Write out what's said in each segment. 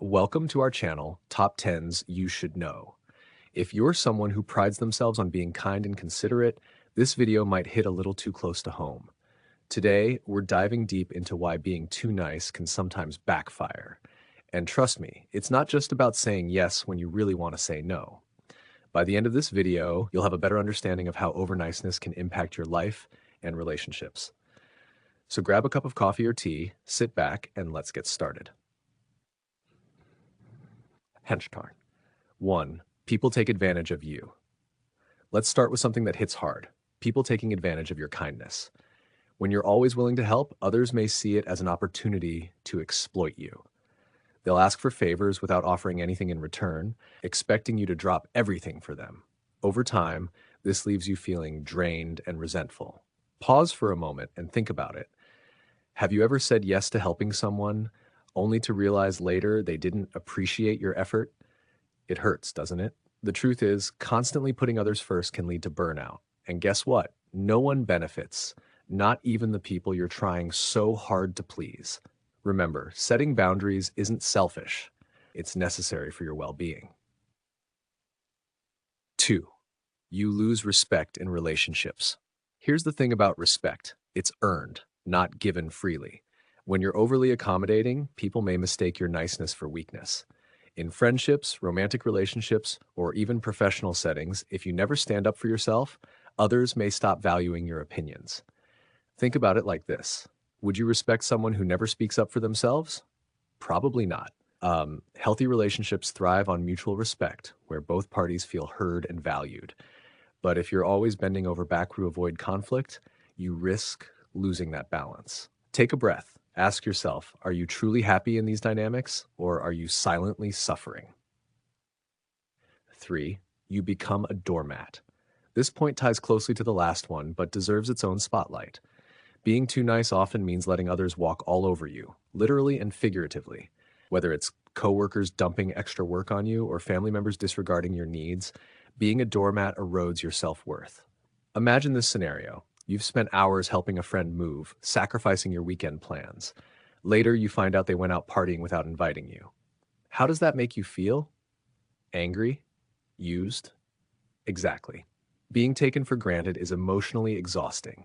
Welcome to our channel, Top 10s You Should Know. If you're someone who prides themselves on being kind and considerate, this video might hit a little too close to home. Today, we're diving deep into why being too nice can sometimes backfire. And trust me, it's not just about saying yes when you really want to say no. By the end of this video, you'll have a better understanding of how over-niceness can impact your life and relationships. So grab a cup of coffee or tea, sit back, and let's get started. Henchtarn. 1. People take advantage of you. Let's start with something that hits hard. People taking advantage of your kindness. When you're always willing to help, others may see it as an opportunity to exploit you. They'll ask for favors without offering anything in return, expecting you to drop everything for them. Over time, this leaves you feeling drained and resentful. Pause for a moment and think about it. Have you ever said yes to helping someone, only to realize later they didn't appreciate your effort? It hurts, doesn't it? The truth is, constantly putting others first can lead to burnout. And guess what? No one benefits, not even the people you're trying so hard to please. Remember, setting boundaries isn't selfish. It's necessary for your well-being. 2. You lose respect in relationships. Here's the thing about respect. It's earned, not given freely. When you're overly accommodating, people may mistake your niceness for weakness. In friendships, romantic relationships, or even professional settings, if you never stand up for yourself, others may stop valuing your opinions. Think about it like this. Would you respect someone who never speaks up for themselves? Probably not. Healthy relationships thrive on mutual respect, where both parties feel heard and valued. But if you're always bending over back to avoid conflict, you risk losing that balance. Take a breath. Ask yourself, are you truly happy in these dynamics, or are you silently suffering? 3. You become a doormat. This point ties closely to the last one, but deserves its own spotlight. Being too nice often means letting others walk all over you, literally and figuratively. Whether it's coworkers dumping extra work on you or family members disregarding your needs, being a doormat erodes your self-worth. Imagine this scenario. You've spent hours helping a friend move, sacrificing your weekend plans. Later, you find out they went out partying without inviting you. How does that make you feel? Angry? Used? Exactly. Being taken for granted is emotionally exhausting.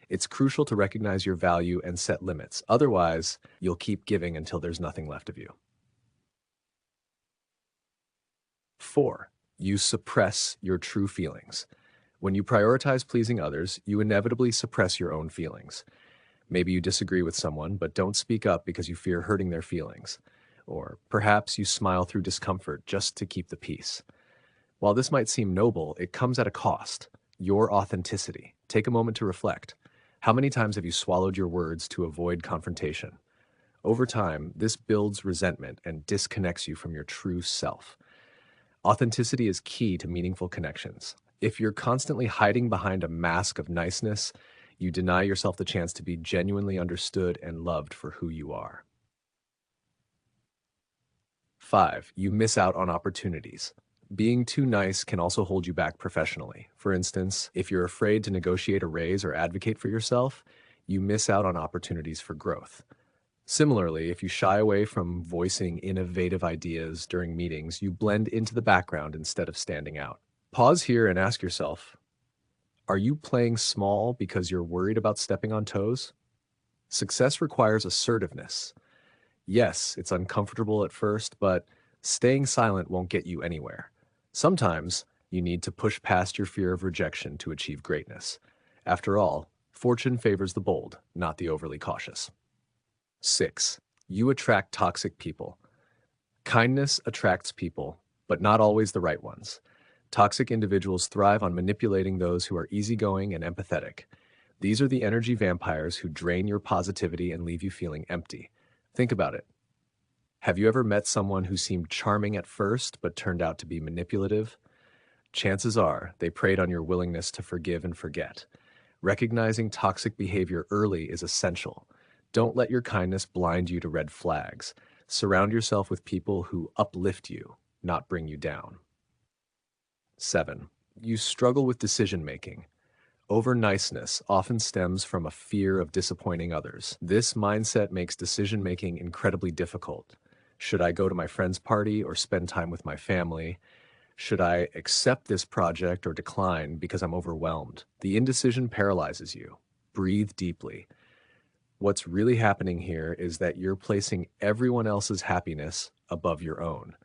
It's crucial to recognize your value and set limits. Otherwise, you'll keep giving until there's nothing left of you. 4. You suppress your true feelings. When you prioritize pleasing others, you inevitably suppress your own feelings. Maybe you disagree with someone, but don't speak up because you fear hurting their feelings. Or perhaps you smile through discomfort just to keep the peace. While this might seem noble, it comes at a cost. Your authenticity. Take a moment to reflect. How many times have you swallowed your words to avoid confrontation? Over time, this builds resentment and disconnects you from your true self. Authenticity is key to meaningful connections. If you're constantly hiding behind a mask of niceness, you deny yourself the chance to be genuinely understood and loved for who you are. 5. You miss out on opportunities. Being too nice can also hold you back professionally. For instance, if you're afraid to negotiate a raise or advocate for yourself, you miss out on opportunities for growth. Similarly, if you shy away from voicing innovative ideas during meetings, you blend into the background instead of standing out. Pause here and ask yourself, are you playing small because you're worried about stepping on toes? Success requires assertiveness. Yes, it's uncomfortable at first, but staying silent won't get you anywhere. Sometimes you need to push past your fear of rejection to achieve greatness. After all, fortune favors the bold, not the overly cautious. 6. You attract toxic people. Kindness attracts people, but not always the right ones. Toxic individuals thrive on manipulating those who are easygoing and empathetic. These are the energy vampires who drain your positivity and leave you feeling empty. Think about it. Have you ever met someone who seemed charming at first but turned out to be manipulative? Chances are they preyed on your willingness to forgive and forget. Recognizing toxic behavior early is essential. Don't let your kindness blind you to red flags. Surround yourself with people who uplift you, not bring you down. 7. You struggle with decision-making. Over-niceness often stems from a fear of disappointing others. This mindset makes decision-making incredibly difficult. Should I go to my friend's party or spend time with my family? Should I accept this project or decline because I'm overwhelmed? The indecision paralyzes you. Breathe deeply. What's really happening here is that you're placing everyone else's happiness above your own.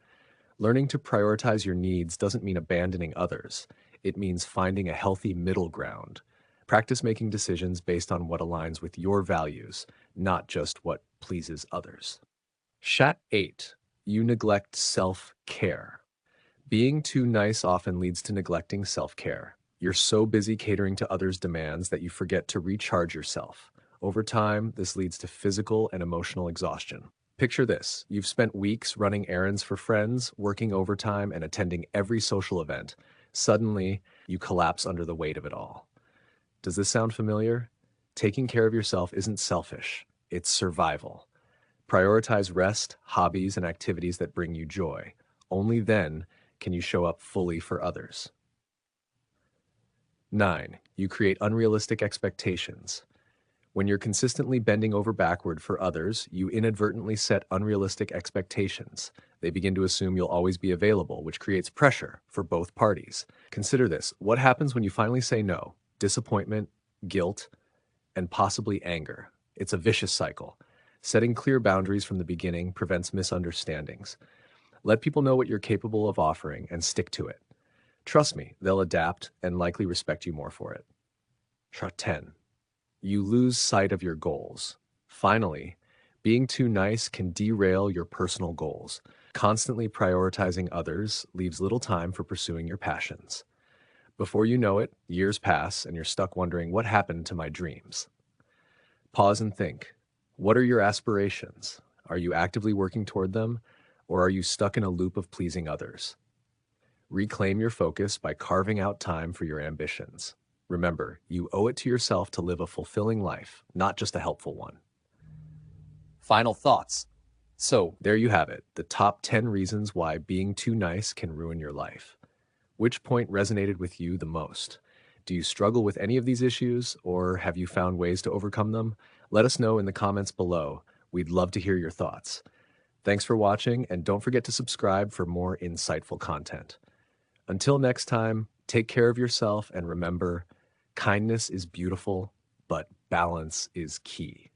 Learning to prioritize your needs doesn't mean abandoning others. It means finding a healthy middle ground. Practice making decisions based on what aligns with your values, not just what pleases others. Shat 8. You neglect self-care. Being too nice often leads to neglecting self-care. You're so busy catering to others' demands that you forget to recharge yourself. Over time, this leads to physical and emotional exhaustion. Picture this. You've spent weeks running errands for friends, working overtime, and attending every social event. Suddenly, you collapse under the weight of it all. Does this sound familiar? Taking care of yourself isn't selfish. It's survival. Prioritize rest, hobbies, and activities that bring you joy. Only then can you show up fully for others. 9. You create unrealistic expectations. When you're consistently bending over backward for others, you inadvertently set unrealistic expectations. They begin to assume you'll always be available, which creates pressure for both parties. Consider this. What happens when you finally say no? Disappointment, guilt, and possibly anger. It's a vicious cycle. Setting clear boundaries from the beginning prevents misunderstandings. Let people know what you're capable of offering and stick to it. Trust me, they'll adapt and likely respect you more for it. 10. You lose sight of your goals. Finally, being too nice can derail your personal goals. Constantly prioritizing others leaves little time for pursuing your passions. Before you know it, years pass and you're stuck wondering what happened to my dreams. Pause and think. What are your aspirations? Are you actively working toward them, or are you stuck in a loop of pleasing others? Reclaim your focus by carving out time for your ambitions. Remember, you owe it to yourself to live a fulfilling life, not just a helpful one. Final thoughts. So, there you have it, the top 10 reasons why being too nice can ruin your life. Which point resonated with you the most? Do you struggle with any of these issues, or have you found ways to overcome them? Let us know in the comments below. We'd love to hear your thoughts. Thanks for watching, and don't forget to subscribe for more insightful content. Until next time, take care of yourself and remember, kindness is beautiful, but balance is key.